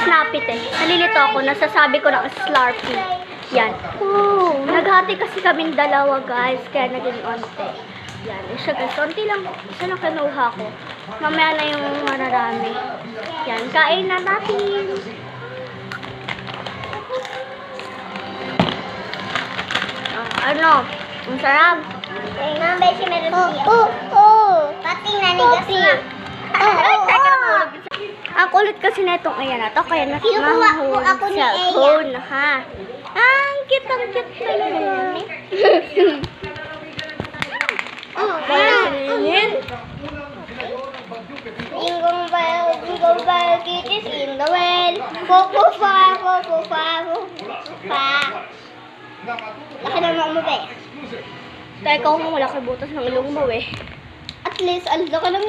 Snappy te. Nalilito ako, nasasabi ko ng Slurpee. Yan. Naghati kasi kaming dalawa guys, kaya naging onte. Yan. Siya guys, onti lang. Isa lang kinuha ko. Mamaya na yung mararami. Yan, kain na natin. Ano? Ang sarap. Kaya nga ba si meron siya? Pati nanigas na. Ang kulit kasi na itong ayan na to, kaya Kinukuha ko ako ni Eya. cellphone, ha? Ang cute talaga. Jingle bell, kitties in the well. Coco fa. Laki naman mo ba eh? Teka, kung wala kay butas ng ilong mo eh. At least, ang laki lang